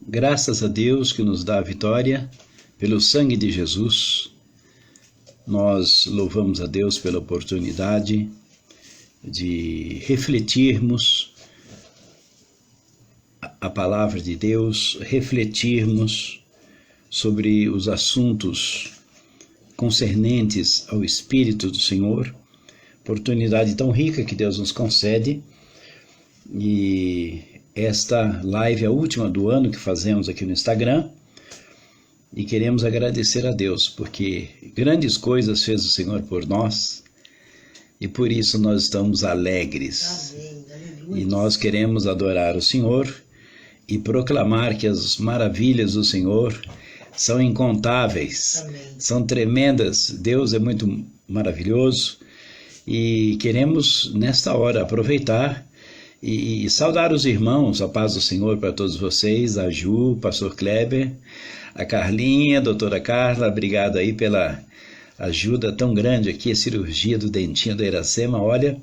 Graças a Deus que nos dá a vitória, pelo sangue de Jesus. Nós louvamos a Deus pela oportunidade de refletirmos a palavra de Deus, refletirmos sobre os assuntos concernentes ao Espírito do Senhor. Oportunidade tão rica que Deus nos concede. E esta live é a última do ano que fazemos aqui no Instagram. E queremos agradecer a Deus, porque grandes coisas fez o Senhor por nós. E por isso nós estamos alegres. Amém. E nós queremos adorar o Senhor e proclamar que as maravilhas do Senhor são incontáveis. Amém. São tremendas. Deus é muito maravilhoso. E queremos, nesta hora, aproveitar e saudar os irmãos, a paz do Senhor para todos vocês, a Ju, pastor Kleber, a Carlinha, a doutora Carla, obrigado aí pela ajuda tão grande aqui, a cirurgia do dentinho da Iracema, olha,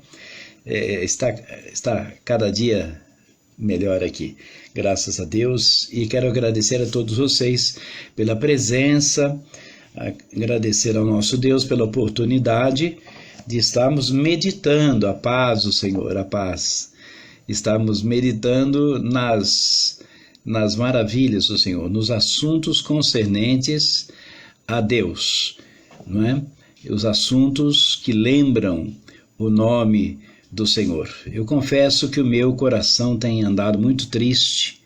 está cada dia melhor aqui, graças a Deus, e quero agradecer a todos vocês pela presença, agradecer ao nosso Deus pela oportunidade de estarmos meditando a paz do Senhor, a paz. Estamos meditando nas maravilhas do Senhor, nos assuntos concernentes a Deus, não é? Os assuntos que lembram o nome do Senhor. Eu confesso que o meu coração tem andado muito triste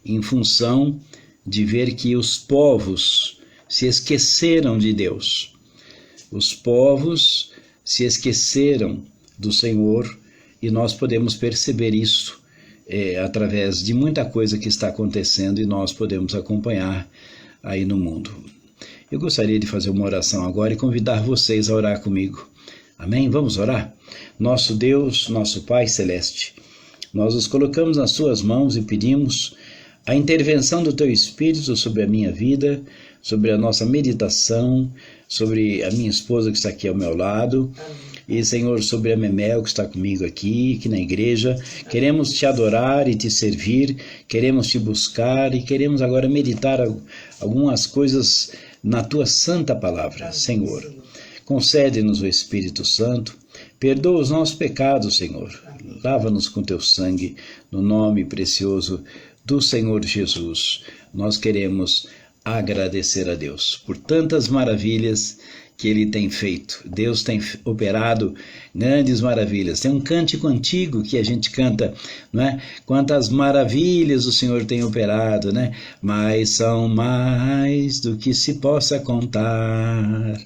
em função de ver que os povos se esqueceram de Deus. Os povos se esqueceram do Senhor e nós podemos perceber isso através de muita coisa que está acontecendo e nós podemos acompanhar aí no mundo. Eu gostaria de fazer uma oração agora e convidar vocês a orar comigo. Amém? Vamos orar? Nosso Deus, nosso Pai Celeste, nós nos colocamos nas Suas mãos e pedimos a intervenção do Teu Espírito sobre a minha vida, sobre a nossa meditação, sobre a minha esposa que está aqui ao meu lado, e Senhor, sobre a Memel que está comigo aqui na igreja. Queremos Te adorar e Te servir, queremos Te buscar e queremos agora meditar algumas coisas na Tua santa palavra, Senhor. Concede-nos o Espírito Santo, perdoa os nossos pecados, Senhor, lava-nos com Teu sangue, no nome precioso do Senhor Jesus. Nós queremos agradecer a Deus por tantas maravilhas que Ele tem feito. Deus tem operado grandes maravilhas. Tem um cântico antigo que a gente canta, não é? Quantas maravilhas o Senhor tem operado, né? Mas são mais do que se possa contar.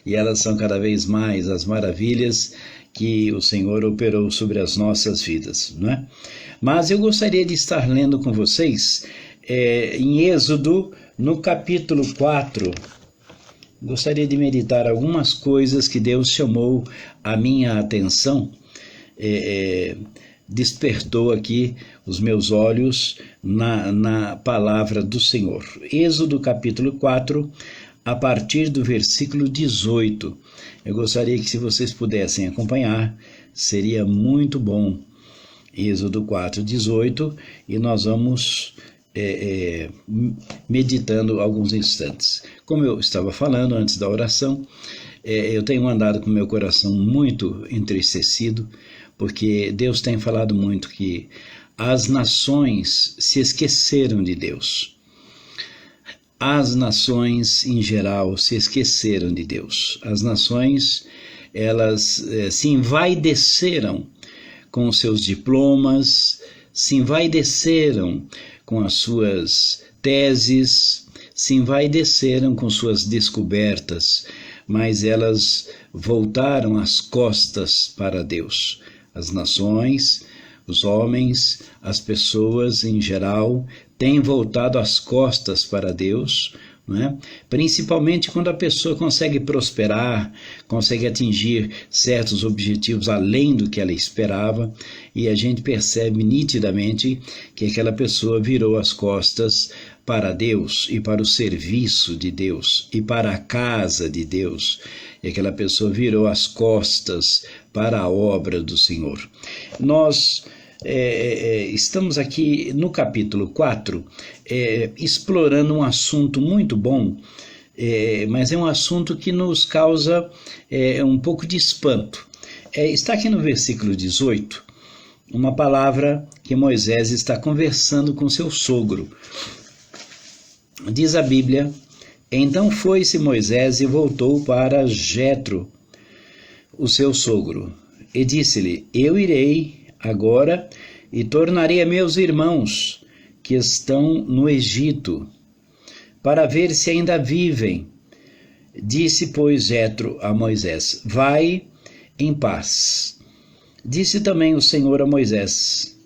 E elas são cada vez mais as maravilhas que o Senhor operou sobre as nossas vidas, não é? Mas eu gostaria de estar lendo com vocês em Êxodo, no capítulo 4, gostaria de meditar algumas coisas que Deus chamou a minha atenção, despertou aqui os meus olhos na palavra do Senhor. Êxodo capítulo 4, a partir do versículo 18. Eu gostaria que, se vocês pudessem acompanhar, seria muito bom. Êxodo 4, 18, e nós vamos meditando alguns instantes. Como eu estava falando antes da oração, eu tenho andado com meu coração muito entristecido, porque Deus tem falado muito que as nações se esqueceram de Deus. As nações em geral se esqueceram de Deus. As nações, elas se envaideceram com os seus diplomas, se envaideceram com as suas teses, se envaideceram com suas descobertas, mas elas voltaram as costas para Deus. As nações, os homens, as pessoas em geral têm voltado as costas para Deus, não é? Principalmente quando a pessoa consegue prosperar, consegue atingir certos objetivos além do que ela esperava, e a gente percebe nitidamente que aquela pessoa virou as costas para Deus e para o serviço de Deus e para a casa de Deus, e aquela pessoa virou as costas para a obra do Senhor. Nós estamos aqui no capítulo 4, explorando um assunto muito bom, mas é um assunto que nos causa um pouco de espanto. Está aqui no versículo 18, uma palavra que Moisés está conversando com seu sogro. Diz a Bíblia: então foi-se Moisés e voltou para Jetro, o seu sogro, e disse-lhe: eu irei agora e tornarei a meus irmãos que estão no Egito, para ver se ainda vivem. Disse, pois, Jetro a Moisés: vai em paz. Disse também o Senhor a Moisés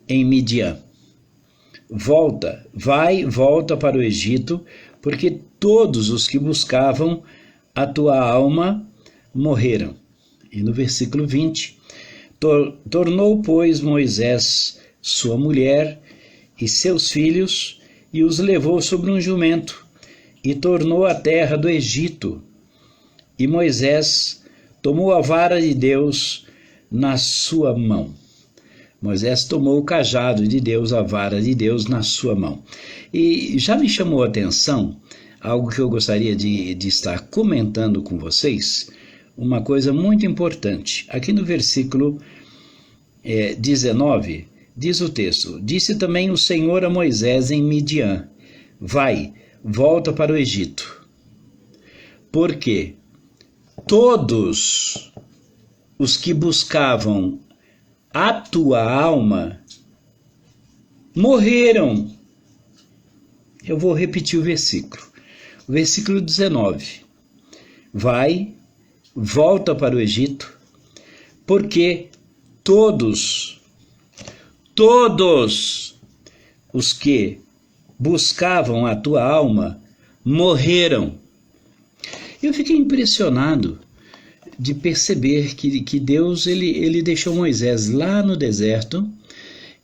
em Midian: volta para o Egito, porque todos os que buscavam a tua alma morreram. E no versículo 20, tornou, pois, Moisés sua mulher e seus filhos, e os levou sobre um jumento, e tornou à terra do Egito. E Moisés tomou a vara de Deus na sua mão. Moisés tomou o cajado de Deus, a vara de Deus, na sua mão. E já me chamou a atenção algo que eu gostaria de estar comentando com vocês, uma coisa muito importante. Aqui no versículo 19, diz o texto: disse também o Senhor a Moisés em Midian: volta para o Egito, porque todos os que buscavam a tua alma morreram. Eu vou repetir o versículo. O versículo 19. Volta para o Egito, porque todos os que buscavam a tua alma morreram. Eu fiquei impressionado de perceber que Deus ele deixou Moisés lá no deserto,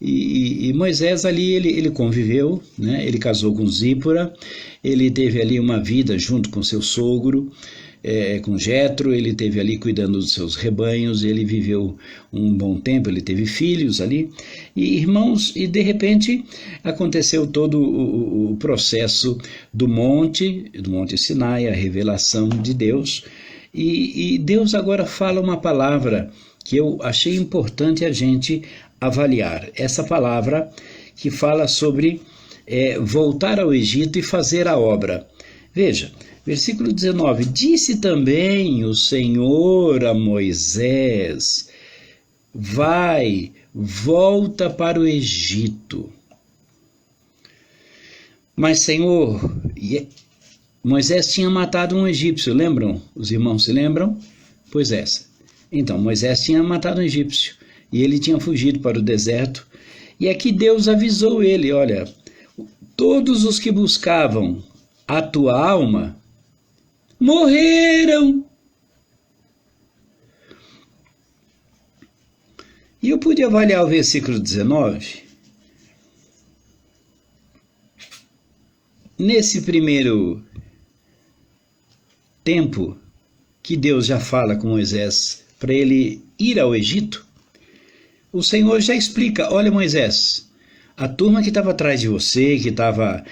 e Moisés ali ele conviveu, né? Ele casou com Zípora, ele teve ali uma vida junto com seu sogro, com Jetro, ele teve ali cuidando dos seus rebanhos, ele viveu um bom tempo, ele teve filhos ali, e irmãos, e de repente aconteceu todo o processo do Monte Sinai, a revelação de Deus, e Deus agora fala uma palavra que eu achei importante a gente avaliar. Essa palavra que fala sobre voltar ao Egito e fazer a obra. Veja, versículo 19: disse também o Senhor a Moisés: volta para o Egito. Mas, Senhor, Moisés tinha matado um egípcio, lembram? Os irmãos se lembram? Pois então, Moisés tinha matado um egípcio e ele tinha fugido para o deserto. E aqui Deus avisou ele: olha, todos os que buscavam a tua alma morreram. E eu pude avaliar o versículo 19. Nesse primeiro tempo que Deus já fala com Moisés para ele ir ao Egito, o Senhor já explica: olha, Moisés, a turma que estava atrás de você, que estava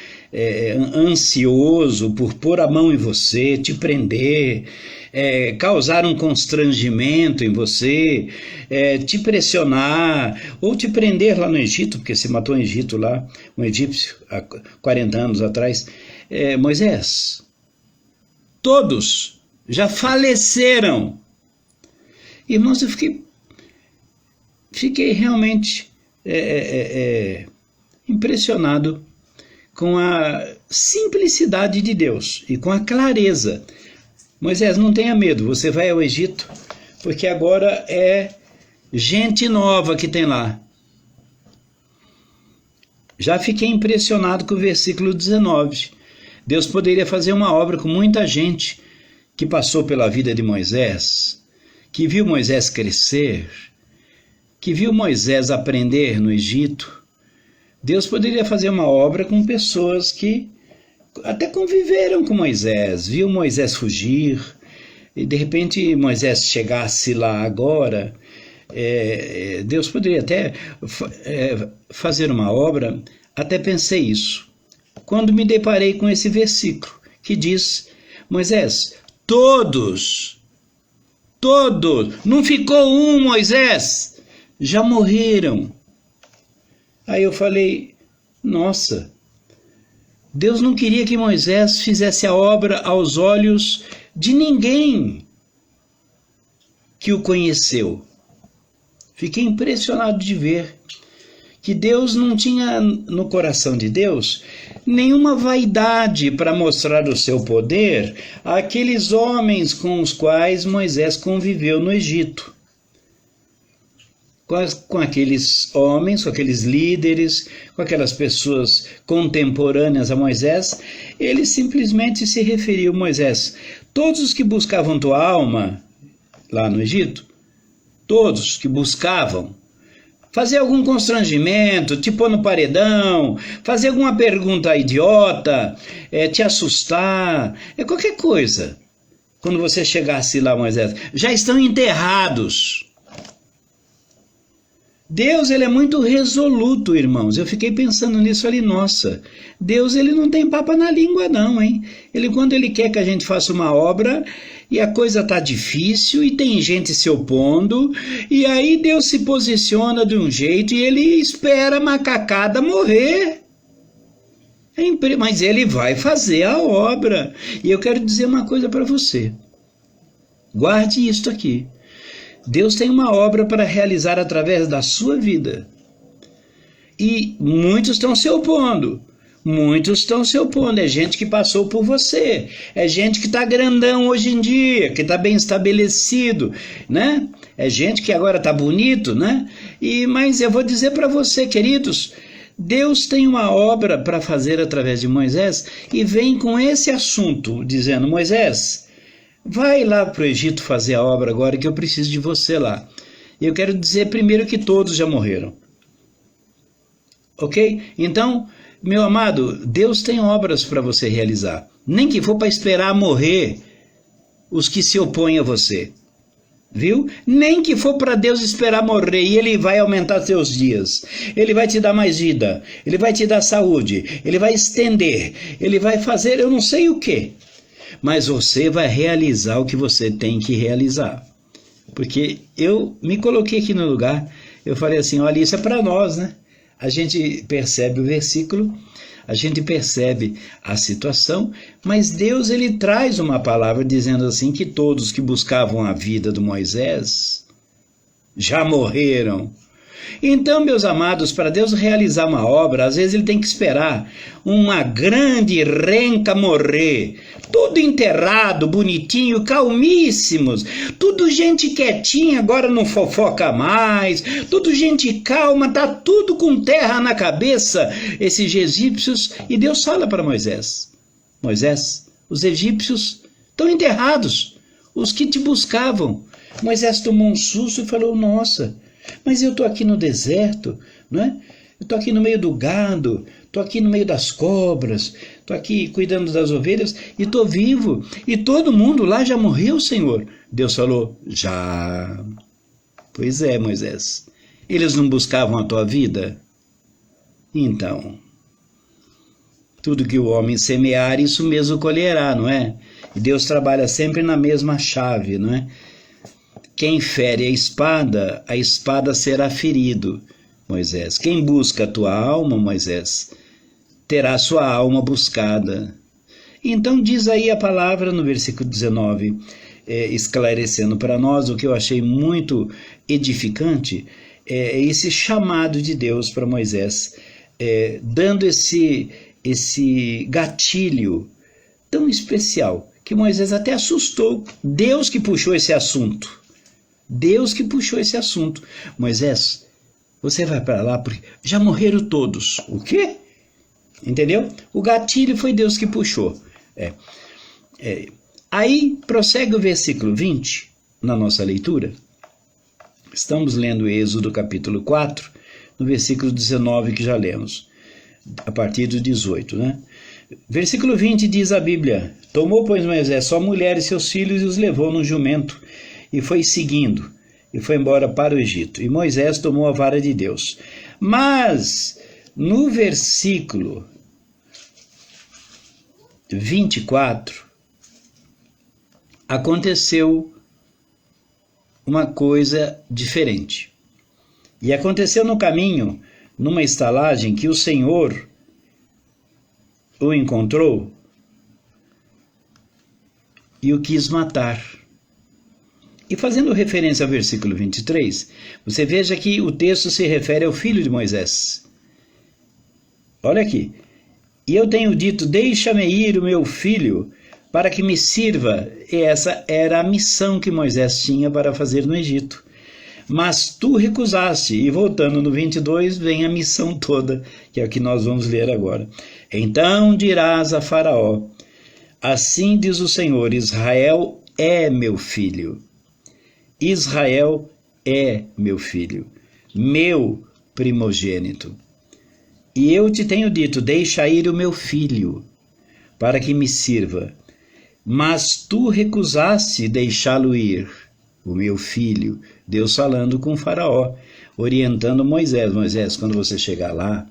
ansioso por pôr a mão em você, te prender, causar um constrangimento em você, te pressionar, ou te prender lá no Egito, porque você matou um Egito lá, um egípcio, há 40 anos atrás. Moisés, todos já faleceram. Irmãos, eu fiquei realmente impressionado com a simplicidade de Deus e com a clareza. Moisés, não tenha medo, você vai ao Egito, porque agora é gente nova que tem lá. Já fiquei impressionado com o versículo 19. Deus poderia fazer uma obra com muita gente que passou pela vida de Moisés, que viu Moisés crescer, que viu Moisés aprender no Egito. Deus poderia fazer uma obra com pessoas que até conviveram com Moisés, viu Moisés fugir, e de repente Moisés chegasse lá agora, Deus poderia até fazer uma obra, até pensei isso, quando me deparei com esse versículo, que diz, Moisés, todos, não ficou um, Moisés, já morreram. Aí eu falei, nossa, Deus não queria que Moisés fizesse a obra aos olhos de ninguém que o conheceu. Fiquei impressionado de ver que Deus não tinha no coração de Deus nenhuma vaidade para mostrar o seu poder àqueles homens com os quais Moisés conviveu no Egito. Com aqueles homens, com aqueles líderes, com aquelas pessoas contemporâneas a Moisés, ele simplesmente se referiu a Moisés. Todos os que buscavam tua alma lá no Egito, todos que buscavam fazer algum constrangimento, te pôr no paredão, fazer alguma pergunta idiota, te assustar, qualquer coisa. Quando você chegasse lá, Moisés, já estão enterrados. Deus, ele é muito resoluto, irmãos. Eu fiquei pensando nisso ali, nossa, Deus, ele não tem papa na língua não, hein? Quando ele quer que a gente faça uma obra e a coisa tá difícil e tem gente se opondo, e aí Deus se posiciona de um jeito e ele espera a macacada morrer. Mas ele vai fazer a obra. E eu quero dizer uma coisa para você. Guarde isto aqui. Deus tem uma obra para realizar através da sua vida. E muitos estão se opondo. É gente que passou por você. É gente que está grandão hoje em dia, que está bem estabelecido, né? É gente que agora está bonito, né? Mas eu vou dizer para você, queridos, Deus tem uma obra para fazer através de Moisés e vem com esse assunto, dizendo, Moisés, vai lá para o Egito fazer a obra agora que eu preciso de você lá. E eu quero dizer primeiro que todos já morreram. Ok? Então, meu amado, Deus tem obras para você realizar. Nem que for para esperar morrer os que se opõem a você. Viu? Nem que for para Deus esperar morrer e Ele vai aumentar seus dias. Ele vai te dar mais vida. Ele vai te dar saúde. Ele vai estender. Ele vai fazer eu não sei o que. Mas você vai realizar o que você tem que realizar. Porque eu me coloquei aqui no lugar, eu falei assim, olha, isso é para nós, né? A gente percebe o versículo, a gente percebe a situação, mas Deus, ele traz uma palavra dizendo assim que todos que buscavam a vida do Moisés já morreram. Então, meus amados, para Deus realizar uma obra, às vezes ele tem que esperar uma grande renca morrer, tudo enterrado, bonitinho, calmíssimos, tudo gente quietinha, agora não fofoca mais, tudo gente calma, tá tudo com terra na cabeça, esses egípcios, e Deus fala para Moisés, Moisés, os egípcios estão enterrados, os que te buscavam. Moisés tomou um susto e falou, nossa, mas eu estou aqui no deserto, não é? Eu estou aqui no meio do gado, estou aqui no meio das cobras, estou aqui cuidando das ovelhas e estou vivo. E todo mundo lá já morreu, Senhor. Deus falou, já. Pois é, Moisés. Eles não buscavam a tua vida? Então, tudo que o homem semear, isso mesmo colherá, não é? E Deus trabalha sempre na mesma chave, não é? Quem fere a espada será ferido, Moisés. Quem busca a tua alma, Moisés, terá sua alma buscada. Então diz aí a palavra no versículo 19, esclarecendo para nós o que eu achei muito edificante, esse chamado de Deus para Moisés, dando esse gatilho tão especial, que Moisés até assustou. Deus que puxou esse assunto. Deus que puxou esse assunto. Moisés, você vai para lá porque já morreram todos. O quê? Entendeu? O gatilho foi Deus que puxou. Aí prossegue o versículo 20 na nossa leitura. Estamos lendo Êxodo capítulo 4, no versículo 19 que já lemos, a partir do 18, né? Versículo 20 diz a Bíblia, tomou, pois, Moisés sua mulher e seus filhos e os levou num jumento, e foi seguindo. e foi embora para o Egito. E Moisés tomou a vara de Deus. Mas, no versículo 24, aconteceu uma coisa diferente. E aconteceu no caminho, numa estalagem, que o Senhor o encontrou e o quis matar. E fazendo referência ao versículo 23, você veja que o texto se refere ao filho de Moisés. Olha aqui. E eu tenho dito, deixa-me ir o meu filho, para que me sirva. E essa era a missão que Moisés tinha para fazer no Egito. Mas tu recusaste. E voltando no 22, vem a missão toda, que é o que nós vamos ler agora. Então dirás a Faraó, assim diz o Senhor, Israel é meu filho. Israel é meu filho, meu primogênito. E eu te tenho dito, deixa ir o meu filho, para que me sirva. Mas tu recusaste deixá-lo ir, o meu filho. Deus falando com Faraó, orientando Moisés. Moisés, quando você chegar lá,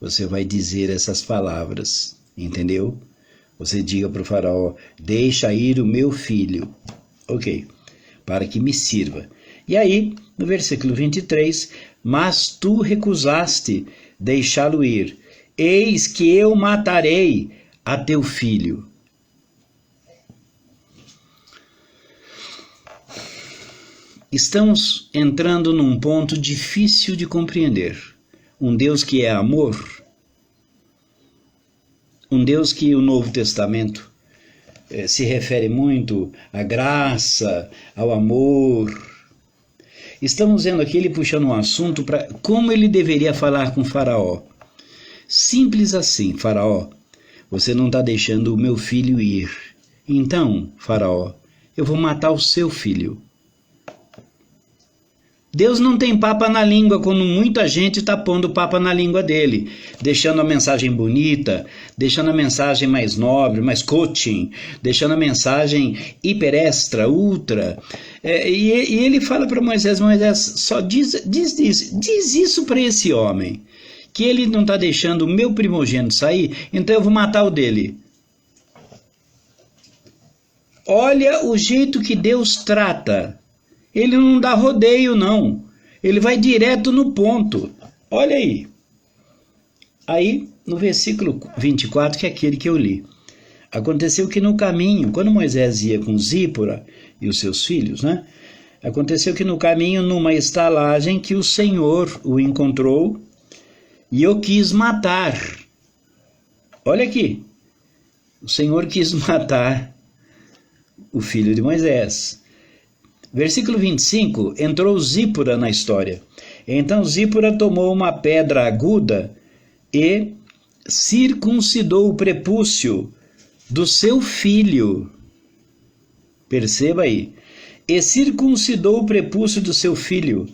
você vai dizer essas palavras, entendeu? Você diga para o Faraó, deixa ir o meu filho. Ok, para que me sirva. E aí, no versículo 23, mas tu recusaste deixá-lo ir. Eis que eu matarei a teu filho. Estamos entrando num ponto difícil de compreender. Um Deus que é amor, um Deus que o Novo Testamento se refere muito à graça, ao amor. Estamos vendo aqui ele puxando um assunto para como ele deveria falar com Faraó. Simples assim, Faraó, você não está deixando o meu filho ir. Então, Faraó, eu vou matar o seu filho. Deus não tem papa na língua, quando muita gente está pondo papa na língua dele, deixando a mensagem bonita, deixando a mensagem mais nobre, mais coaching, deixando a mensagem hiper extra, ultra. E ele fala para Moisés, Moisés, só diz isso para esse homem, que ele não está deixando o meu primogênito sair, então eu vou matar o dele. Olha o jeito que Deus trata. Ele não dá rodeio, não. Ele vai direto no ponto. Olha aí. Aí, no versículo 24, que é aquele que eu li. Aconteceu que no caminho, quando Moisés ia com Zípora e os seus filhos, né? Aconteceu que no caminho, numa estalagem, que o Senhor o encontrou e o quis matar. Olha aqui. O Senhor quis matar o filho de Moisés. Versículo 25, entrou Zípora na história. Então Zípora tomou uma pedra aguda e circuncidou o prepúcio do seu filho. Perceba aí. E circuncidou o prepúcio do seu filho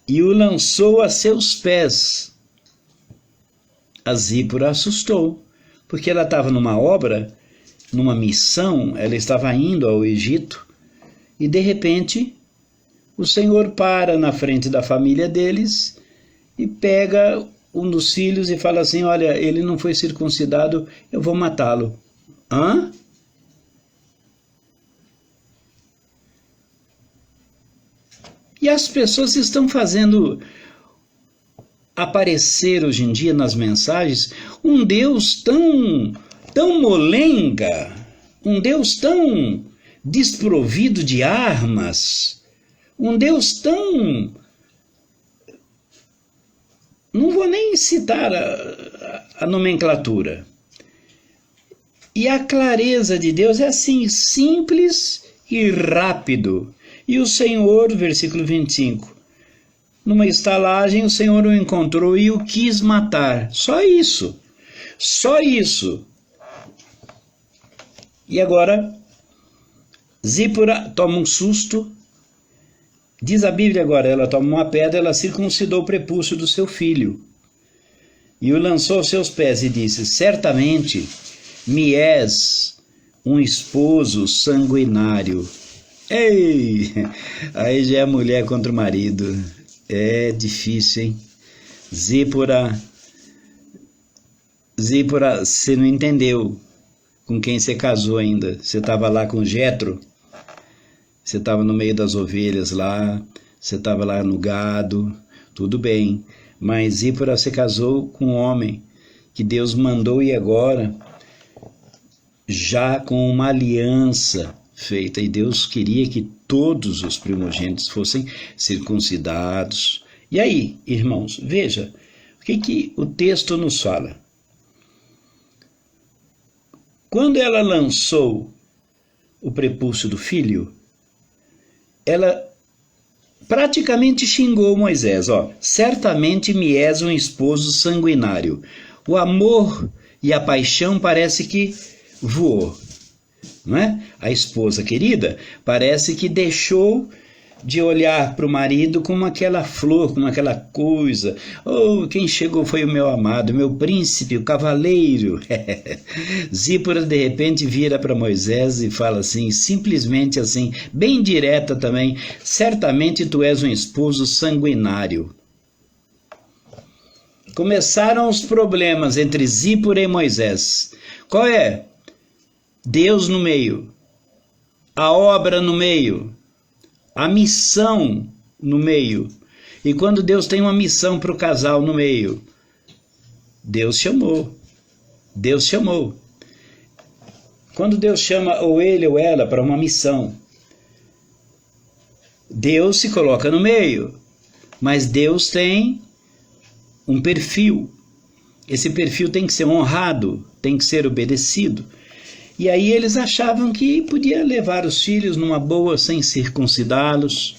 e o lançou a seus pés. A Zípora assustou, porque ela estava numa obra, numa missão, ela estava indo ao Egito. E de repente, o Senhor para na frente da família deles e pega um dos filhos e fala assim, olha, ele não foi circuncidado, eu vou matá-lo. Hã? E as pessoas estão fazendo aparecer hoje em dia nas mensagens um Deus tão molenga, um Deus tão desprovido de armas, um Deus tão... Não vou nem citar a nomenclatura. E a clareza de Deus é assim, simples e rápido. E o Senhor, versículo 25, numa estalagem o Senhor o encontrou e o quis matar. Só isso. Só isso. E agora... Zípora toma um susto, diz a Bíblia agora, ela toma uma pedra, ela circuncidou o prepúcio do seu filho e o lançou aos seus pés e disse, certamente me és um esposo sanguinário. Ei! Aí já é mulher contra o marido. É difícil, hein? Zípora, Zípora, você não entendeu com quem você casou ainda. Você estava lá com Jetro, você estava no meio das ovelhas lá, você estava lá no gado, tudo bem. Mas Zípora, você casou com um homem que Deus mandou ir agora, já com uma aliança feita. E Deus queria que todos os primogênitos fossem circuncidados. E aí, irmãos, veja, o que o texto nos fala? Quando ela lançou o prepúcio do filho, ela praticamente xingou Moisés, ó, certamente me és um esposo sanguinário. O amor e a paixão parece que voou, não é? A esposa querida parece que deixou de olhar para o marido como aquela flor, como aquela coisa. Oh, quem chegou foi o meu amado, meu príncipe, o cavaleiro. Zípora de repente vira para Moisés e fala assim, simplesmente assim, bem direta também, certamente tu és um esposo sanguinário. Começaram os problemas entre Zípora e Moisés. Qual é? Deus no meio, a obra no meio, a missão no meio. E quando Deus tem uma missão para o casal no meio, Deus chamou. Deus chamou. Quando Deus chama ou ele ou ela para uma missão, Deus se coloca no meio. Mas Deus tem um perfil. Esse perfil tem que ser honrado, tem que ser obedecido. E aí eles achavam que podia levar os filhos numa boa sem circuncidá-los.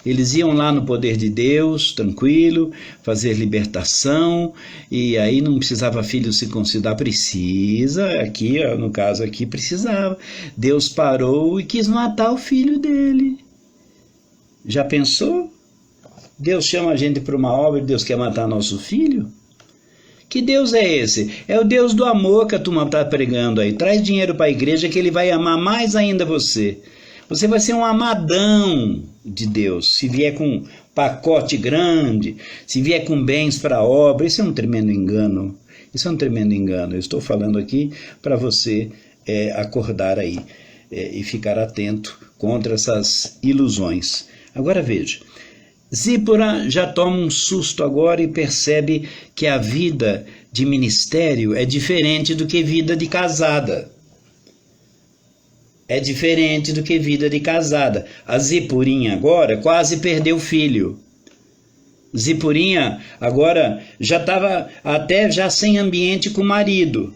Eles iam lá no poder de Deus, tranquilo, fazer libertação, e aí não precisava filho circuncidar, precisa, aqui, no caso aqui, precisava. Deus parou e quis matar o filho dele. Já pensou? Deus chama a gente para uma obra e Deus quer matar nosso filho? Que Deus é esse? É o Deus do amor que a turma está pregando aí. Traz dinheiro para a igreja que ele vai amar mais ainda você. Você vai ser um amadão de Deus. Se vier com um pacote grande, se vier com bens para a obra, isso é um tremendo engano. Isso é um tremendo engano. Eu estou falando aqui para você acordar aí e ficar atento contra essas ilusões. Agora veja. Zípora já toma um susto agora e percebe que a vida de ministério é diferente do que vida de casada. É diferente do que vida de casada. A Ziporinha agora quase perdeu o filho. Ziporinha agora já estava até já sem ambiente com o marido,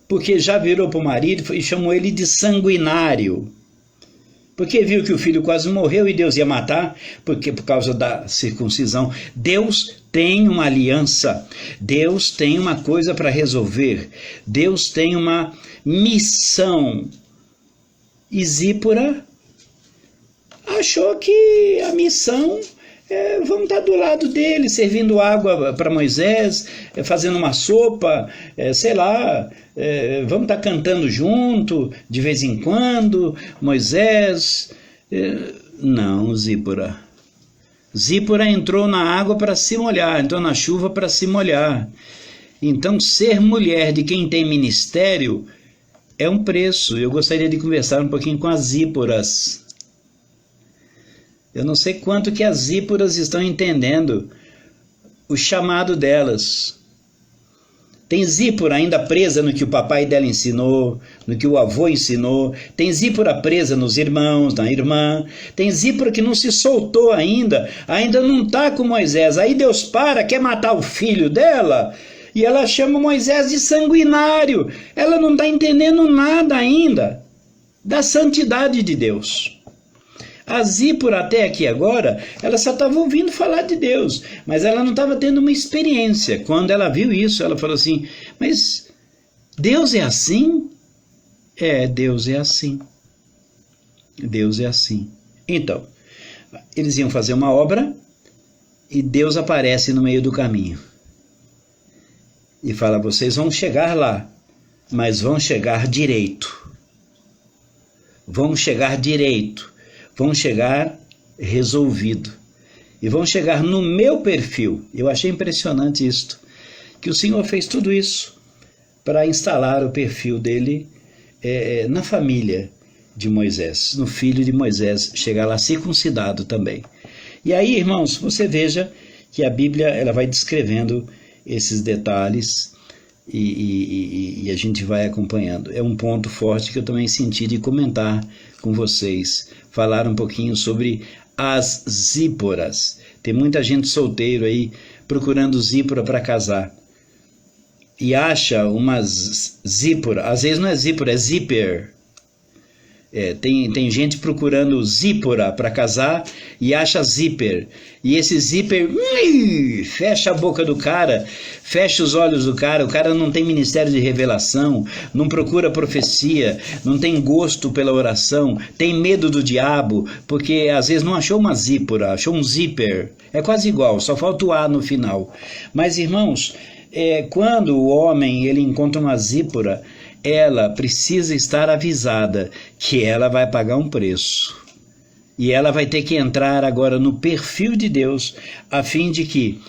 porque já virou para o marido e chamou ele de sanguinário. Porque viu que o filho quase morreu e Deus ia matar, porque por causa da circuncisão. Deus tem uma aliança, Deus tem uma coisa para resolver, Deus tem uma missão. E Zípora achou que a missão vamos estar do lado dele, servindo água para Moisés, fazendo uma sopa, sei lá, vamos estar cantando junto, de vez em quando, Moisés. Não, Zípora. Zípora entrou na água para se molhar, entrou na chuva para se molhar. Então, ser mulher de quem tem ministério é um preço. Eu gostaria de conversar um pouquinho com as Zíporas. Eu não sei quanto que as Zíporas estão entendendo o chamado delas. Tem Zípora ainda presa no que o papai dela ensinou, no que o avô ensinou. Tem Zípora presa nos irmãos, na irmã. Tem Zípora que não se soltou ainda não está com Moisés. Aí Deus quer matar o filho dela, e ela chama Moisés de sanguinário. Ela não está entendendo nada ainda da santidade de Deus. A Zípora até aqui agora, ela só estava ouvindo falar de Deus, mas ela não estava tendo uma experiência. Quando ela viu isso, ela falou assim, mas Deus é assim? Deus é assim. Deus é assim. Então, eles iam fazer uma obra e Deus aparece no meio do caminho. E fala, vocês vão chegar lá, mas vão chegar direito. Vão chegar direito. vão chegar resolvido. E vão chegar no meu perfil. Eu achei impressionante isto, que o Senhor fez tudo isso para instalar o perfil dele na família de Moisés, no filho de Moisés, chegar lá circuncidado também. E aí, irmãos, você veja que a Bíblia ela vai descrevendo esses detalhes e a gente vai acompanhando. É um ponto forte que eu também senti de comentar com vocês, falar um pouquinho sobre as zíporas. Tem muita gente solteiro aí procurando zípora para casar e acha umas zípora, às vezes não é zípora, é zíper. Tem gente procurando zípora para casar e acha zíper. E esse zíper fecha a boca do cara, fecha os olhos do cara. O cara não tem ministério de revelação, não procura profecia, não tem gosto pela oração, tem medo do diabo, porque às vezes não achou uma zípora, achou um zíper. É quase igual, só falta o A no final. Mas, irmãos, quando o homem ele encontra uma zípora, ela precisa estar avisada que ela vai pagar um preço. E ela vai ter que entrar agora no perfil de Deus, a fim de que,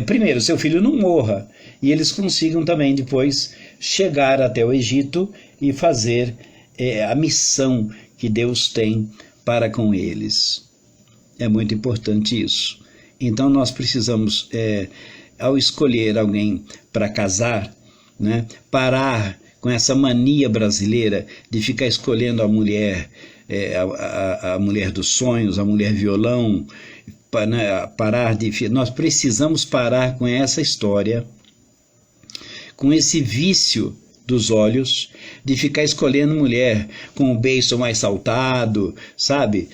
primeiro, seu filho não morra, e eles consigam também depois chegar até o Egito e fazer a missão que Deus tem para com eles. É muito importante isso. Então nós precisamos, ao escolher alguém para casar, né, parar com essa mania brasileira de ficar escolhendo a mulher, a mulher dos sonhos, a mulher violão, nós precisamos parar com essa história, com esse vício dos olhos, de ficar escolhendo mulher com o beiço mais saltado, sabe,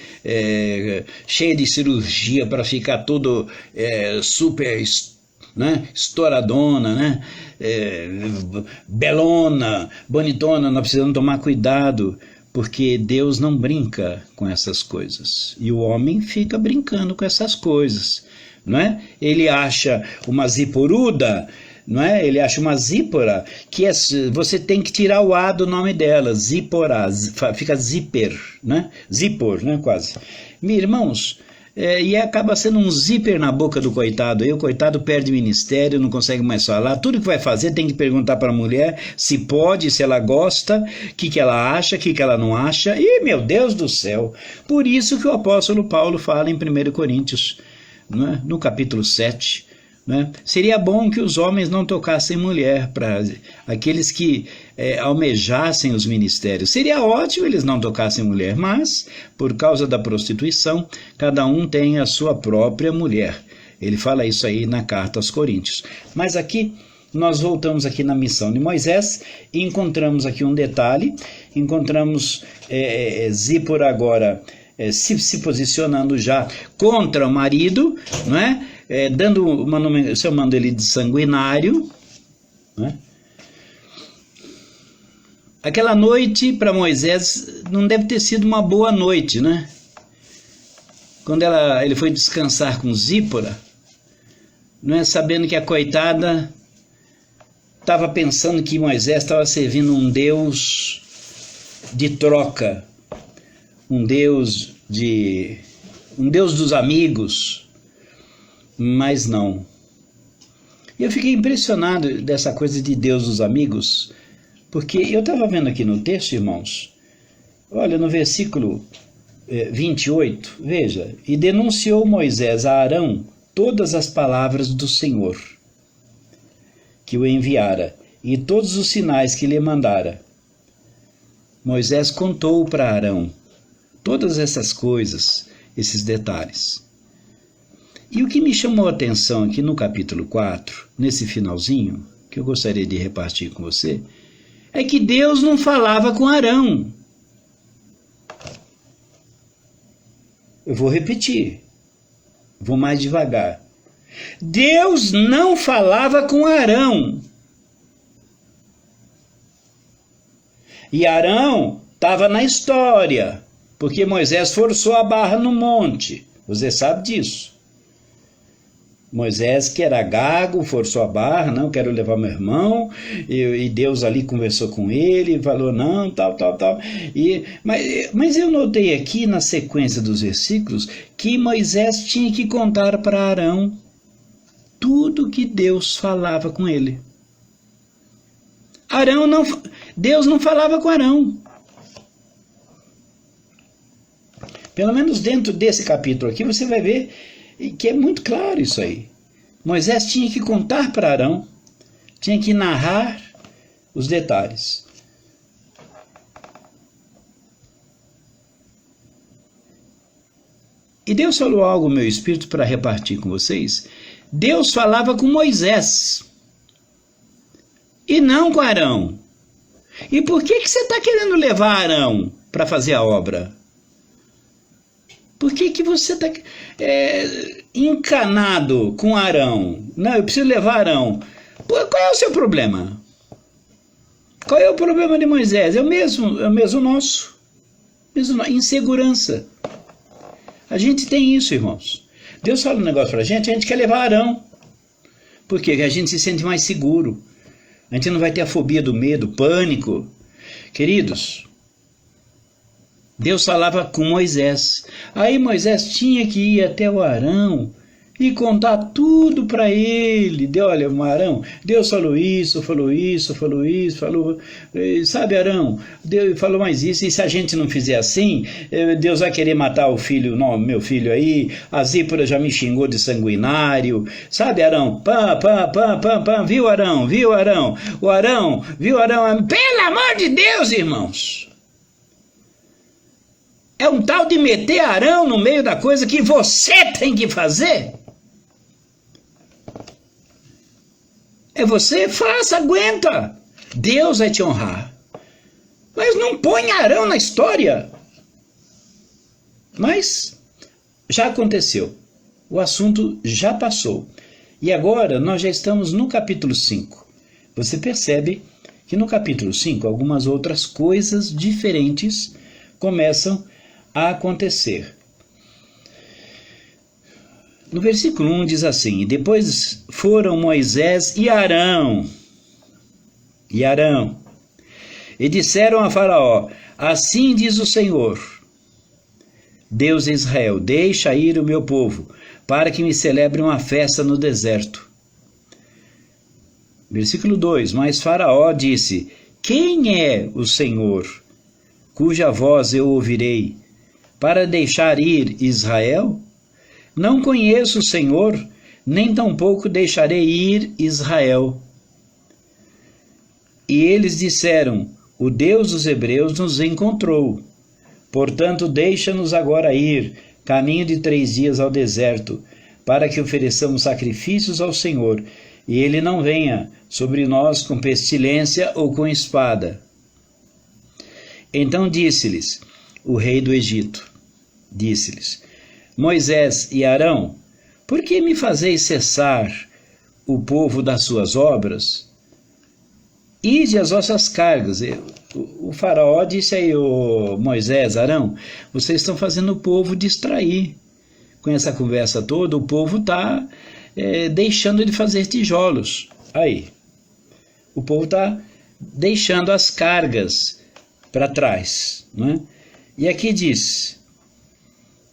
cheia de cirurgia para ficar todo super, né, estouradona, né, belona, bonitona. Nós precisamos tomar cuidado, porque Deus não brinca com essas coisas, e o homem fica brincando com essas coisas, não é? Ele acha uma ziporuda, não é? Ele acha uma zípora, que você tem que tirar o A do nome dela, zípora, fica zíper, né? Zípor, né? Quase. Meus irmãos, e acaba sendo um zíper na boca do coitado. Aí o coitado perde ministério, não consegue mais falar. Tudo que vai fazer tem que perguntar para a mulher se pode, se ela gosta, o que ela acha, o que ela não acha. E, meu Deus do céu! Por isso que o apóstolo Paulo fala em 1 Coríntios, né, no capítulo 7, né? Seria bom que os homens não tocassem mulher, para aqueles que almejassem os ministérios. Seria ótimo eles não tocassem mulher, mas por causa da prostituição, cada um tem a sua própria mulher. Ele fala isso aí na carta aos Coríntios. Mas aqui, nós voltamos aqui na missão de Moisés e encontramos aqui um detalhe, encontramos Zípora agora se posicionando já contra o marido, não é? Chamando ele de sanguinário, né? Aquela noite para Moisés não deve ter sido uma boa noite, né? Quando ele foi descansar com Zípora, não é, sabendo que a coitada estava pensando que Moisés estava servindo um Deus de troca, um Deus dos amigos. Mas não. Eu fiquei impressionado dessa coisa de Deus dos amigos, porque eu estava vendo aqui no texto, irmãos, olha, no versículo 28, veja, e denunciou Moisés a Arão todas as palavras do Senhor, que o enviara, e todos os sinais que lhe mandara. Moisés contou para Arão todas essas coisas, esses detalhes. E o que me chamou a atenção aqui no capítulo 4, nesse finalzinho, que eu gostaria de repartir com você, é que Deus não falava com Arão. Eu vou repetir, vou mais devagar. Deus não falava com Arão. E Arão estava na história, porque Moisés forçou a barra no monte. Você sabe disso. Moisés, que era gago, forçou a barra, não, quero levar meu irmão, e Deus ali conversou com ele, falou não, tal. Mas eu notei aqui na sequência dos versículos que Moisés tinha que contar para Arão tudo que Deus falava com ele. Deus não falava com Arão. Pelo menos dentro desse capítulo aqui você vai ver que é muito claro isso aí. Moisés tinha que contar para Arão, tinha que narrar os detalhes. E Deus falou algo no meu espírito para repartir com vocês. Deus falava com Moisés e não com Arão. E por que você está querendo levar Arão para fazer a obra? Por que você está encanado com Arão? Não, eu preciso levar Arão. Qual é o seu problema? Qual é o problema de Moisés? É o mesmo nosso. Insegurança. A gente tem isso, irmãos. Deus fala um negócio para a gente quer levar Arão. Por quê? Porque a gente se sente mais seguro. A gente não vai ter a fobia do medo, pânico. Queridos, Deus falava com Moisés. Aí Moisés tinha que ir até o Arão e contar tudo para ele. Olha, Arão, Deus falou isso. Sabe, Arão, Deus falou mais isso. E se a gente não fizer assim, Deus vai querer matar o filho, não, meu filho aí. A Zípora já me xingou de sanguinário. Sabe, Arão? Viu, Arão? O Arão, viu, Arão? Pelo amor de Deus, irmãos! É um tal de meter Arão no meio da coisa que você tem que fazer? É você, faça, aguenta. Deus vai te honrar. Mas não põe Arão na história. Mas já aconteceu. O assunto já passou. E agora nós já estamos no capítulo 5. Você percebe que no capítulo 5 algumas outras coisas diferentes começam a acontecer. No versículo 1 diz assim: e depois foram Moisés e Arão, e disseram a Faraó: assim diz o Senhor, Deus de Israel, deixa ir o meu povo, para que me celebre uma festa no deserto. Versículo 2: mas Faraó disse: quem é o Senhor, cuja voz eu ouvirei, para deixar ir Israel? Não conheço o Senhor, nem tampouco deixarei ir Israel. E eles disseram: o Deus dos Hebreus nos encontrou. Portanto, deixa-nos agora ir, caminho de 3 dias ao deserto, para que ofereçamos sacrifícios ao Senhor, e ele não venha sobre nós com pestilência ou com espada. Então disse-lhes o rei do Egito, Moisés e Arão, por que me fazeis cessar o povo das suas obras? Ide as vossas cargas. O faraó disse aí, Moisés, Arão, vocês estão fazendo o povo distrair. Com essa conversa toda, o povo está deixando de fazer tijolos. Aí, o povo está deixando as cargas para trás, não é? E aqui diz,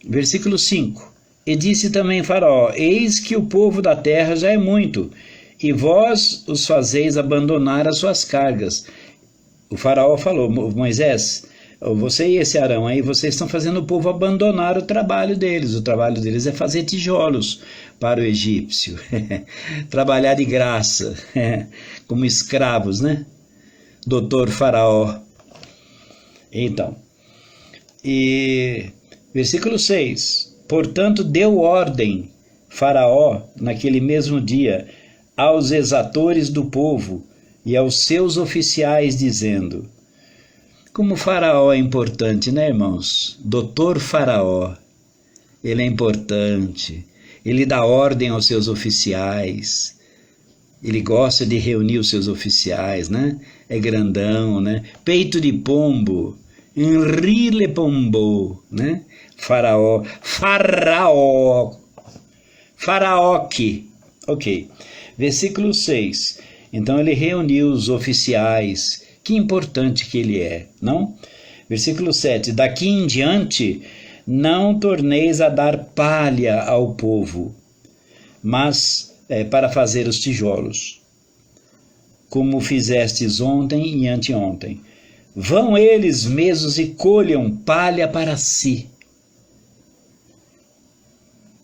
versículo 5, e disse também Faraó: eis que o povo da terra já é muito, e vós os fazeis abandonar as suas cargas. O Faraó falou: Moisés, você e esse Arão aí, vocês estão fazendo o povo abandonar o trabalho deles é fazer tijolos para o egípcio, trabalhar de graça, como escravos, né? Doutor Faraó. Então, e versículo 6, portanto deu ordem Faraó naquele mesmo dia aos exatores do povo e aos seus oficiais, dizendo, como Faraó é importante, né, irmãos? Doutor Faraó, ele é importante, ele dá ordem aos seus oficiais, ele gosta de reunir os seus oficiais, né? É grandão, né? Peito de pombo, enrile pombo, né? Faraó, Faraó-que. Ok. Versículo 6. Então ele reuniu os oficiais. Que importante que ele é, não? Versículo 7. Daqui em diante, não torneis a dar palha ao povo, mas para fazer os tijolos, como fizestes ontem e anteontem. Vão eles mesmos e colham palha para si.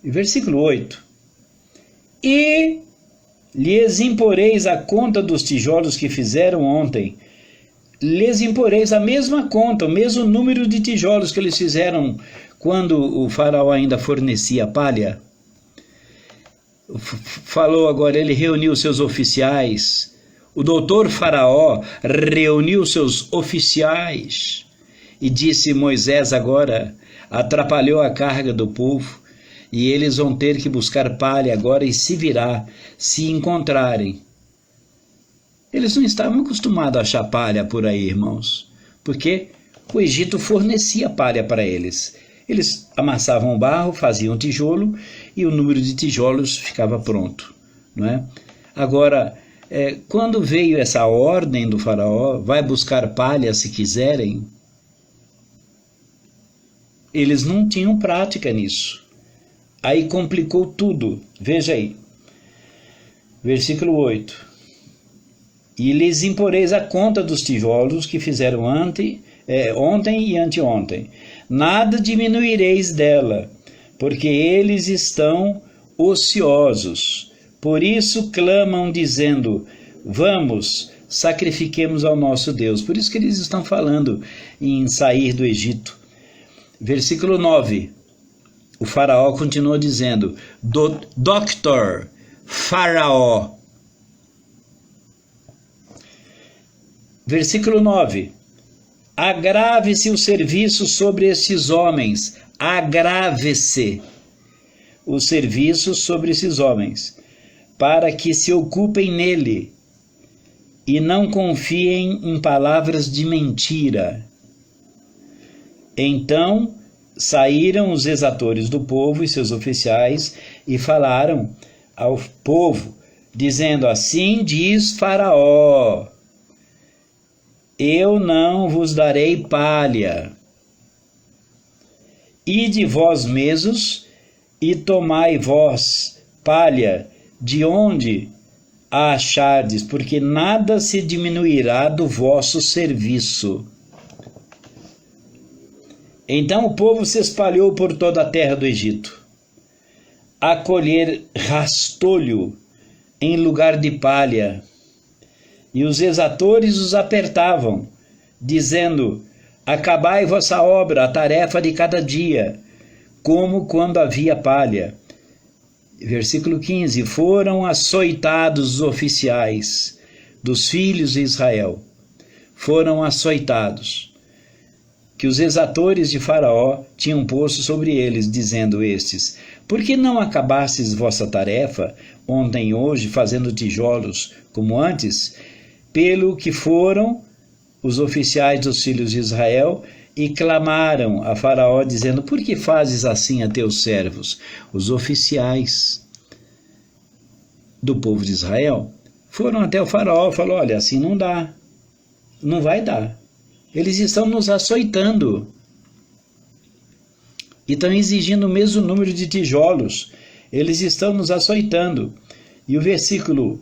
Versículo 8. E lhes imporeis a conta dos tijolos que fizeram ontem. Lhes imporeis a mesma conta, o mesmo número de tijolos que eles fizeram quando o faraó ainda fornecia palha. Falou agora, ele reuniu seus oficiais. O doutor Faraó reuniu seus oficiais e disse: Moisés agora atrapalhou a carga do povo e eles vão ter que buscar palha agora e se virar, se encontrarem. Eles não estavam acostumados a achar palha por aí, irmãos, porque o Egito fornecia palha para eles. Eles amassavam o barro, faziam tijolo e o número de tijolos ficava pronto, não é? Agora, quando veio essa ordem do faraó, vai buscar palha se quiserem, eles não tinham prática nisso. Aí complicou tudo. Veja aí. Versículo 8. E lhes imporeis a conta dos tijolos que fizeram ontem e anteontem. Nada diminuireis dela, porque eles estão ociosos. Por isso clamam dizendo: vamos, sacrifiquemos ao nosso Deus. Por isso que eles estão falando em sair do Egito. Versículo 9. O faraó continua dizendo: Doctor Faraó. Versículo 9. Agrave-se o serviço sobre estes homens. Agrave-se o serviço sobre esses homens, para que se ocupem nele e não confiem em palavras de mentira. Então saíram os exatores do povo e seus oficiais e falaram ao povo, dizendo: assim diz Faraó: eu não vos darei palha. Ide vós mesmos e tomai vós palha de onde a achardes, porque nada se diminuirá do vosso serviço. Então o povo se espalhou por toda a terra do Egito, a colher rastolho em lugar de palha. E os exatores os apertavam, dizendo: acabai vossa obra, a tarefa de cada dia, como quando havia palha. Versículo 15. Foram açoitados os oficiais dos filhos de Israel. Foram açoitados, que os exatores de Faraó tinham posto sobre eles, dizendo estes: por que não acabastes vossa tarefa, ontem e hoje, fazendo tijolos, como antes? Pelo que foram os oficiais dos filhos de Israel e clamaram a Faraó, dizendo: por que fazes assim a teus servos? Os oficiais do povo de Israel foram até o Faraó e falaram: olha, assim não dá, não vai dar. Eles estão nos açoitando e estão exigindo o mesmo número de tijolos. Eles estão nos açoitando. E o versículo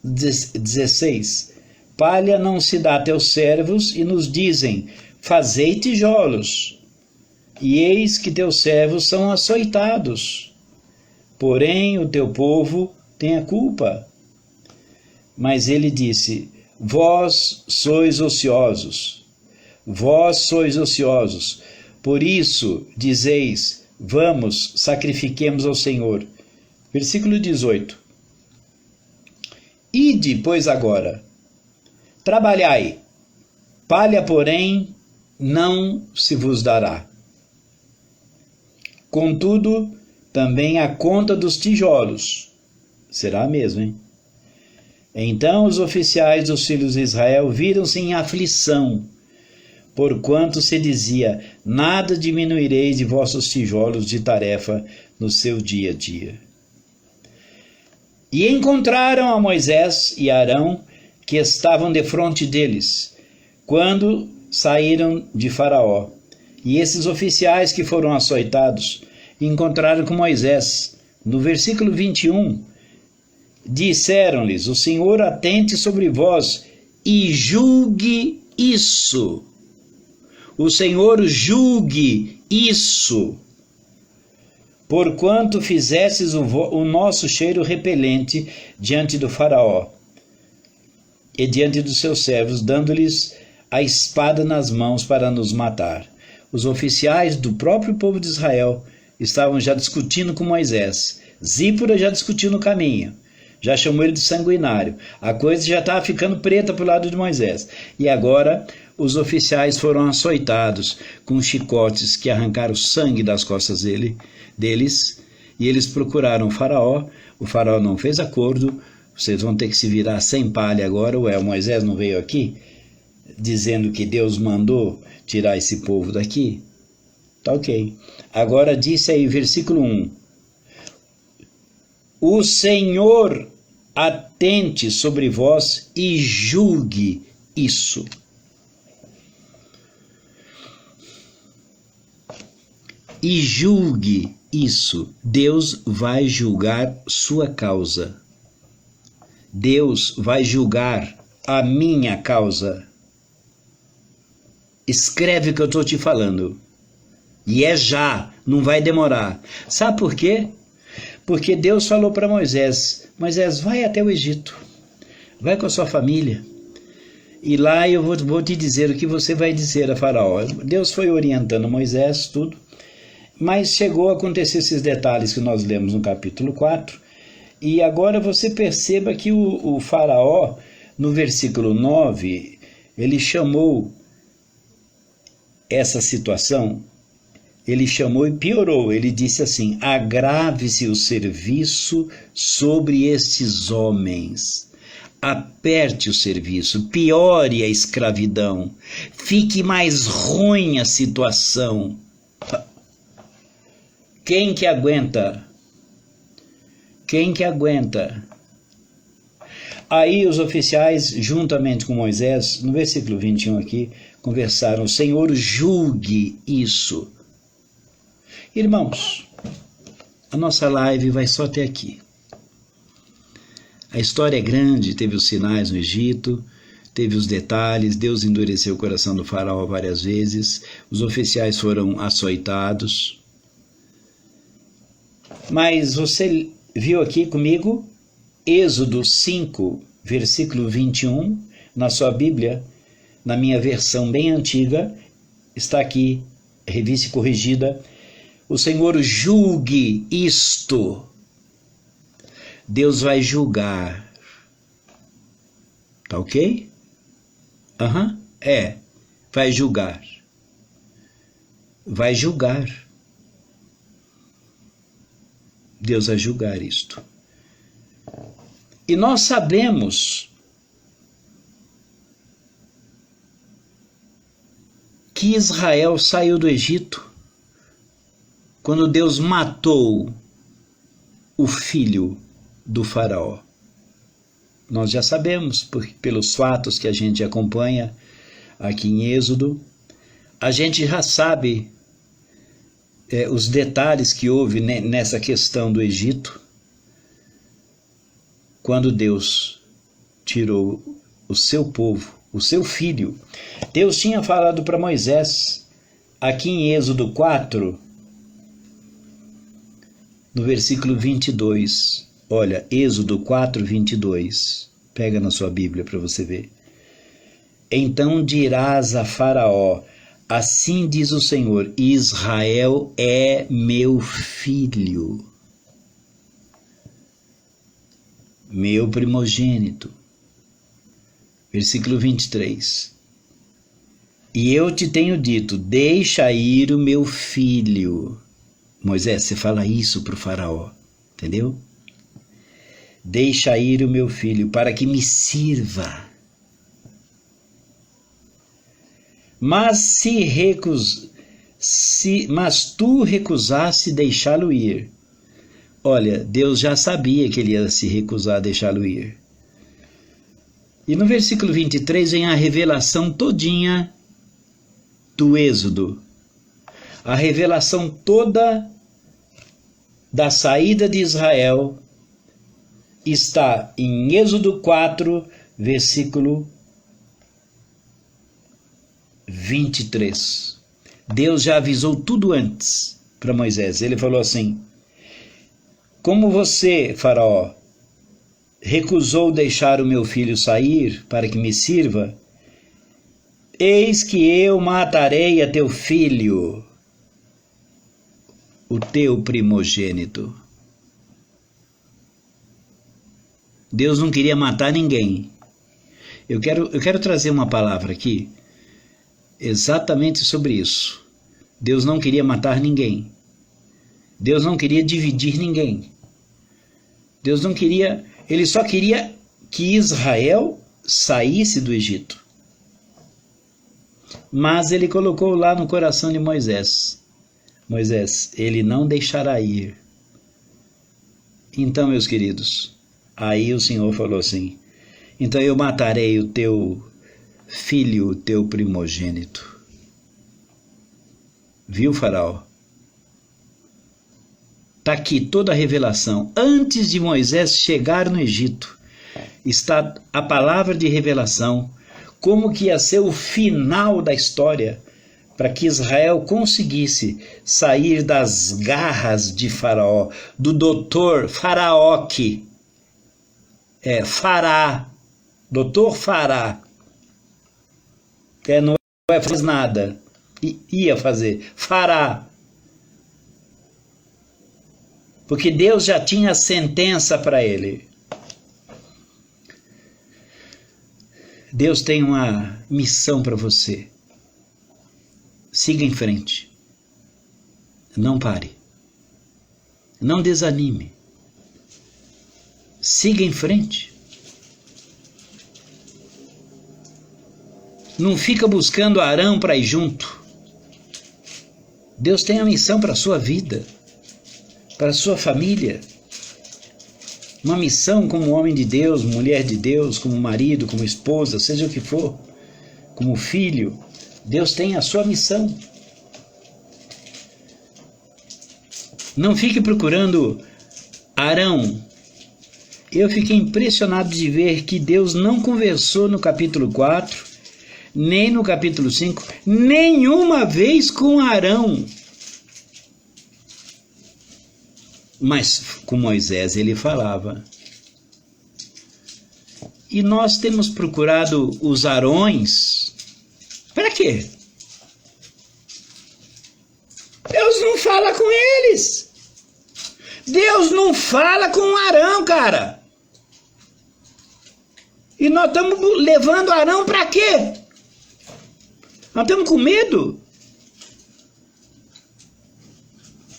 16: palha não se dá a teus servos, e nos dizem: fazei tijolos, e eis que teus servos são açoitados, porém o teu povo tem a culpa. Mas ele disse: vós sois ociosos, por isso dizeis: vamos, sacrifiquemos ao Senhor. Versículo 18. Ide, pois, agora, trabalhai, palha, porém, não se vos dará. Contudo, também a conta dos tijolos será a mesma, hein? Então os oficiais dos filhos de Israel viram-se em aflição, porquanto se dizia: nada diminuirei de vossos tijolos de tarefa no seu dia a dia. E encontraram a Moisés e Arão, que estavam defronte deles, quando saíram de Faraó. E esses oficiais que foram açoitados encontraram com Moisés. No versículo 21, disseram-lhes: o Senhor atente sobre vós e julgue isso. O Senhor julgue isso. Porquanto fizestes o nosso cheiro repelente diante do Faraó e diante dos seus servos, dando-lhes a espada nas mãos para nos matar. Os oficiais do próprio povo de Israel estavam já discutindo com Moisés. Zípora já discutiu no caminho, já chamou ele de sanguinário. A coisa já estava ficando preta para o lado de Moisés. E agora os oficiais foram açoitados com chicotes que arrancaram o sangue das costas deles, e eles procuraram o Faraó não fez acordo. Vocês vão ter que se virar sem palha agora. Ué, o Moisés não veio aqui dizendo que Deus mandou tirar esse povo daqui? Tá ok. Agora disse aí, versículo 1. O Senhor atente sobre vós e julgue isso. E julgue isso. Deus vai julgar sua causa. Deus vai julgar a minha causa. Escreve o que eu estou te falando. E é já, não vai demorar. Sabe por quê? Porque Deus falou para Moisés: Moisés, vai até o Egito. Vai com a sua família. E lá eu vou te dizer o que você vai dizer a Faraó. Deus foi orientando Moisés, tudo. Mas chegou a acontecer esses detalhes que nós lemos no capítulo 4. E agora você perceba que o Faraó, no versículo 9, ele chamou essa situação, ele chamou e piorou. Ele disse assim: agrave-se o serviço sobre estes homens. Aperte o serviço, piore a escravidão, fique mais ruim a situação. Quem que aguenta? Quem que aguenta? Aí os oficiais, juntamente com Moisés, no versículo 21 aqui, conversaram: o Senhor julgue isso. Irmãos, a nossa live vai só até aqui. A história é grande, teve os sinais no Egito, teve os detalhes, Deus endureceu o coração do faraó várias vezes, os oficiais foram açoitados. Mas você viu aqui comigo Êxodo 5, versículo 21, na sua Bíblia, na minha versão bem antiga, está aqui, revista e corrigida: o Senhor julgue isto. Deus vai julgar. Tá ok? Vai julgar. Vai julgar. Deus vai julgar isto. E nós sabemos que Israel saiu do Egito quando Deus matou o filho do faraó. Nós já sabemos, pelos fatos que a gente acompanha aqui em Êxodo, a gente já sabe os detalhes que houve nessa questão do Egito, quando Deus tirou o seu povo, o seu filho. Deus tinha falado para Moisés, aqui em Êxodo 4, no versículo 22, olha, Êxodo 4, 22, pega na sua Bíblia para você ver. Então dirás a Faraó: assim diz o Senhor, Israel é meu filho, meu primogênito. Versículo 23. E eu te tenho dito: deixa ir o meu filho. Moisés, você fala isso para o faraó, entendeu? Deixa ir o meu filho para que me sirva. mas tu recusaste deixá-lo ir. Olha, Deus já sabia que ele ia se recusar a deixá-lo ir. E no versículo 23 vem a revelação todinha do Êxodo. A revelação toda da saída de Israel está em Êxodo 4, versículo 23. Deus já avisou tudo antes para Moisés. Ele falou assim: como você, Faraó, recusou deixar o meu filho sair para que me sirva, eis que eu matarei a teu filho, o teu primogênito. Deus não queria matar ninguém. Eu quero trazer uma palavra aqui exatamente sobre isso. Deus não queria matar ninguém. Deus não queria dividir ninguém. Deus não queria, ele só queria que Israel saísse do Egito. Mas ele colocou lá no coração de Moisés: Moisés, ele não deixará ir. Então, meus queridos, aí o Senhor falou assim: então eu matarei o teu filho, o teu primogênito. Viu, Faraó? Está aqui toda a revelação. Antes de Moisés chegar no Egito, está a palavra de revelação, como que ia ser o final da história, para que Israel conseguisse sair das garras de Faraó, do doutor Faraoque, Fará, doutor Fará, não faz nada, ia fazer, Fará, porque Deus já tinha a sentença para ele. Deus tem uma missão para você. Siga em frente. Não pare. Não desanime. Siga em frente. Não fica buscando Arão para ir junto. Deus tem a missão para a sua vida, para a sua família. Uma missão como homem de Deus, mulher de Deus, como marido, como esposa, seja o que for, como filho. Deus tem a sua missão. Não fique procurando Arão. Eu fiquei impressionado de ver que Deus não conversou no capítulo 4, nem no capítulo 5, nenhuma vez com Arão. Mas com Moisés ele falava. E nós temos procurado os Arões. Para quê? Deus não fala com eles. Deus não fala com Arão, cara. E nós estamos levando Arão para quê? Nós estamos com medo.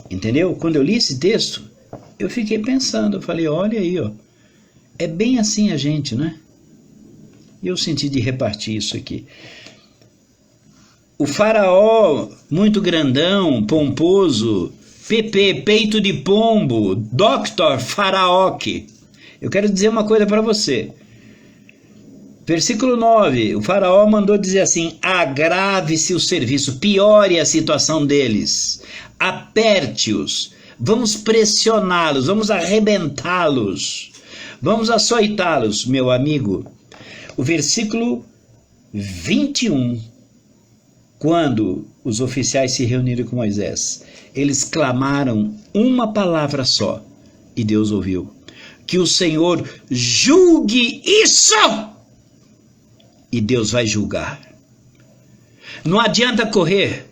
Entendeu? Quando eu li esse texto, eu fiquei pensando, eu falei, olha aí, ó, é bem assim a gente, né? E eu senti de repartir isso aqui. O Faraó, muito grandão, pomposo, peito de pombo, Dr. Faraoque. Eu quero dizer uma coisa para você. Versículo 9, o Faraó mandou dizer assim: agrave-se o serviço, piore a situação deles, aperte-os, vamos pressioná-los, vamos arrebentá-los, vamos açoitá-los, meu amigo. O versículo 21, quando os oficiais se reuniram com Moisés, eles clamaram uma palavra só, e Deus ouviu: que o Senhor julgue isso! E Deus vai julgar. Não adianta correr.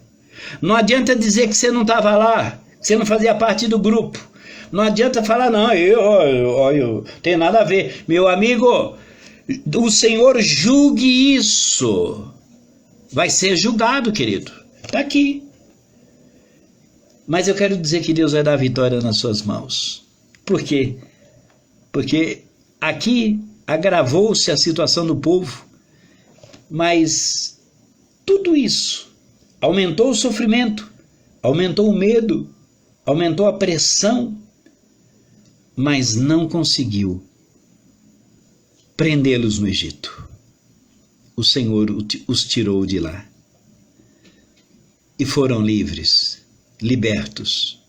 Não adianta dizer que você não estava lá, que você não fazia parte do grupo. Não adianta falar, não, eu tenho nada a ver. Meu amigo, o Senhor julgue isso. Vai ser julgado, querido. Está aqui. Mas eu quero dizer que Deus vai dar a vitória nas suas mãos. Por quê? Porque aqui agravou-se a situação do povo, mas Tudo isso aumentou o sofrimento, aumentou o medo, aumentou a pressão, mas não conseguiu prendê-los no Egito. O Senhor os tirou de lá e foram livres, libertos.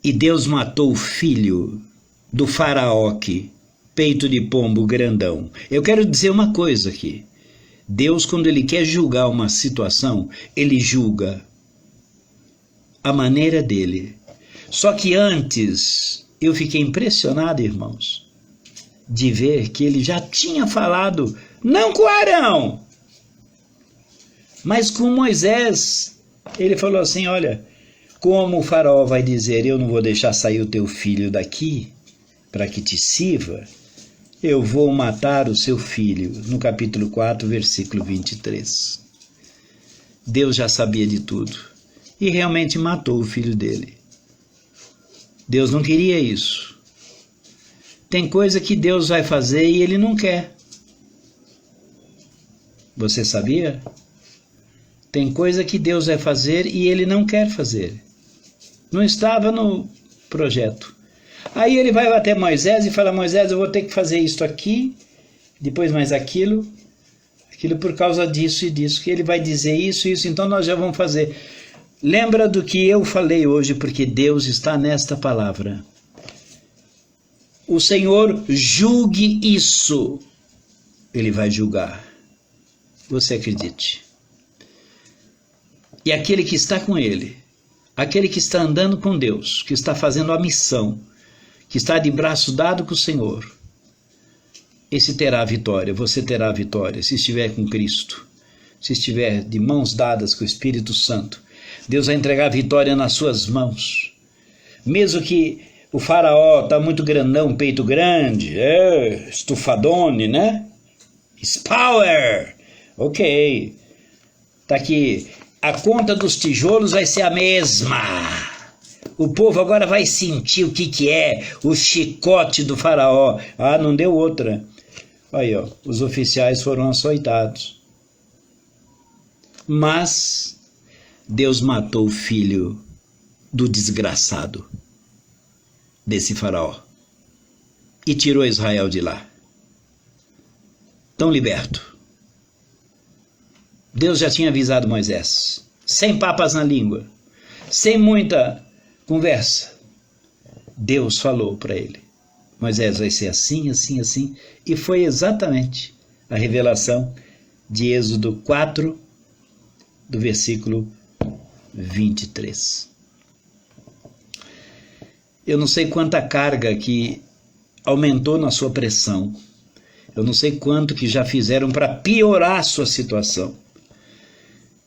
E Deus matou o filho do faraó, peito de pombo grandão. Eu quero dizer uma coisa aqui. Deus, quando Ele quer julgar uma situação, Ele julga a maneira dele. Só que antes, eu fiquei impressionado, irmãos, de ver que Ele já tinha falado, não com Arão, mas com Moisés. Ele falou assim, olha, como o faraó vai dizer, eu não vou deixar sair o teu filho daqui, para que te sirva, eu vou matar o seu filho, no capítulo 4, versículo 23. Deus já sabia de tudo, e realmente matou o filho dele. Deus não queria isso. Tem coisa que Deus vai fazer e Ele não quer. Você sabia? Tem coisa que Deus vai fazer e Ele não quer fazer. Não estava no projeto. Aí Ele vai até Moisés e fala, Moisés, eu vou ter que fazer isto aqui, depois mais aquilo por causa disso e disso, que Ele vai dizer isso, então nós já vamos fazer. Lembra do que eu falei hoje, porque Deus está nesta palavra. O Senhor julgue isso. Ele vai julgar. Você acredite. E aquele que está com Ele, aquele que está andando com Deus, que está fazendo a missão, que está de braço dado com o Senhor, esse terá a vitória, você terá a vitória, se estiver com Cristo, se estiver de mãos dadas com o Espírito Santo. Deus vai entregar a vitória nas suas mãos. Mesmo que o faraó está muito grandão, peito grande, estufadone, né? Power! Ok. Está aqui, a conta dos tijolos vai ser a mesma. O povo agora vai sentir o que é o chicote do faraó. Ah, não deu outra. Aí, ó, os oficiais foram açoitados. Mas Deus matou o filho do desgraçado desse faraó e tirou Israel de lá. Tão liberto. Deus já tinha avisado Moisés, sem papas na língua, sem muita conversa. Deus falou para ele, Moisés, vai ser assim, assim, assim, e foi exatamente a revelação de Êxodo 4, do versículo 23. Eu não sei quanta carga que aumentou na sua pressão, eu não sei quanto que já fizeram para piorar a sua situação,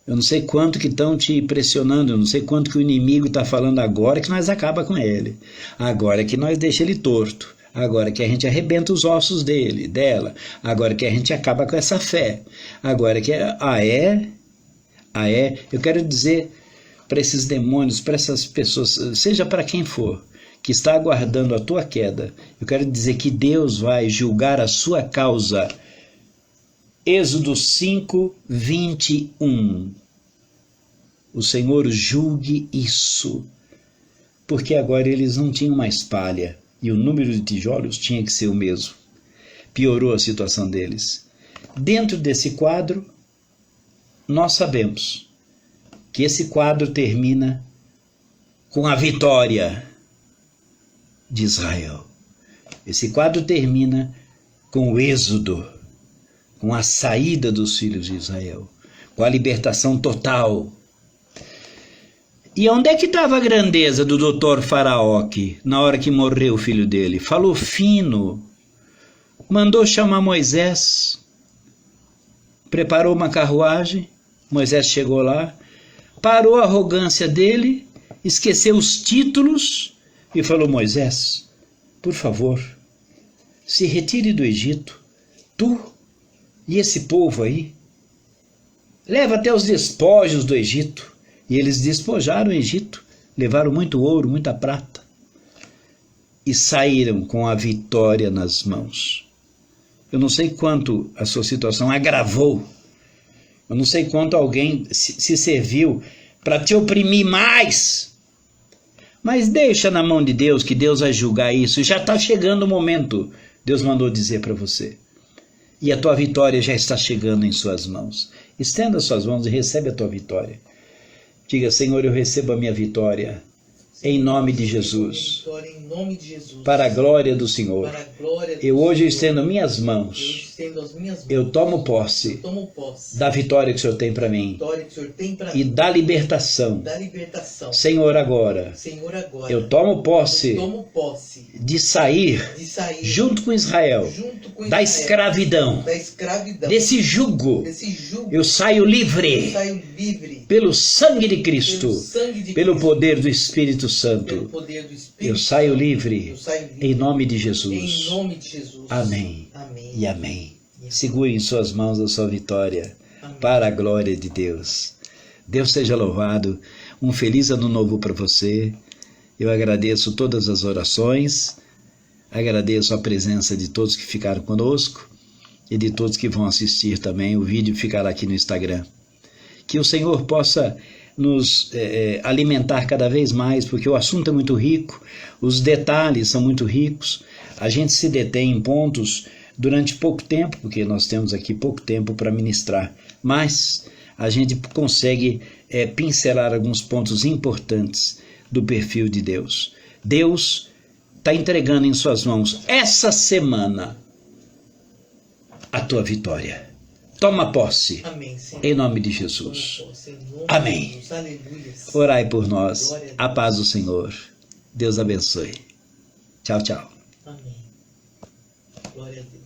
eu não sei quanto que estão te pressionando, eu não sei quanto que o inimigo está falando agora que nós acaba com ele, agora que nós deixa ele torto, agora que a gente arrebenta os ossos dela, agora que a gente acaba com essa fé, agora que eu quero dizer para esses demônios, para essas pessoas, seja para quem for, que está aguardando a tua queda, eu quero dizer que Deus vai julgar a sua causa. Êxodo 5, 21. O Senhor julgue isso, porque agora eles não tinham mais palha, e o número de tijolos tinha que ser o mesmo. Piorou a situação deles. Dentro desse quadro, nós sabemos que esse quadro termina com a vitória de Israel. Esse quadro termina com o êxodo, com a saída dos filhos de Israel, com a libertação total. E onde é que estava a grandeza do doutor Faraó na hora que morreu o filho dele? Falou fino, mandou chamar Moisés, preparou uma carruagem, Moisés chegou lá, parou a arrogância dele, esqueceu os títulos e falou, Moisés, por favor, se retire do Egito, tu e esse povo aí, leva até os despojos do Egito. E eles despojaram o Egito, levaram muito ouro, muita prata, e saíram com a vitória nas mãos. Eu não sei quanto a sua situação agravou Eu não sei quanto alguém se serviu para te oprimir mais. Mas deixa na mão de Deus, que Deus vai julgar isso. Já está chegando o momento, Deus mandou dizer para você. E a tua vitória já está chegando em suas mãos. Estenda suas mãos e recebe a tua vitória. Diga: Senhor, eu recebo a minha vitória. Em nome de Jesus. Para a glória do Senhor. Eu hoje estendo minhas mãos. Eu tomo posse da vitória que o Senhor tem para mim. E da libertação. Senhor, agora. Eu tomo posse de sair junto com Israel da escravidão. Desse jugo. Eu saio livre. Pelo sangue de Cristo. Pelo poder do Espírito Santo. Eu saio livre em nome de Jesus. Amém e amém. Segure em suas mãos a sua vitória para a glória de Deus. Deus seja louvado. Um feliz ano novo para você. Eu agradeço todas as orações. Agradeço a presença de todos que ficaram conosco e de todos que vão assistir também. O vídeo ficará aqui no Instagram. Que o Senhor possa nos alimentar cada vez mais, porque o assunto é muito rico, os detalhes são muito ricos, a gente se detém em pontos durante pouco tempo, porque nós temos aqui pouco tempo para ministrar, mas a gente consegue pincelar alguns pontos importantes do perfil de Deus. Deus está entregando em suas mãos essa semana a tua vitória. Toma posse. Amém, em nome de Jesus. Amém. Orai por nós. A paz do Senhor. Deus abençoe. Tchau, tchau. Amém. Glória a Deus.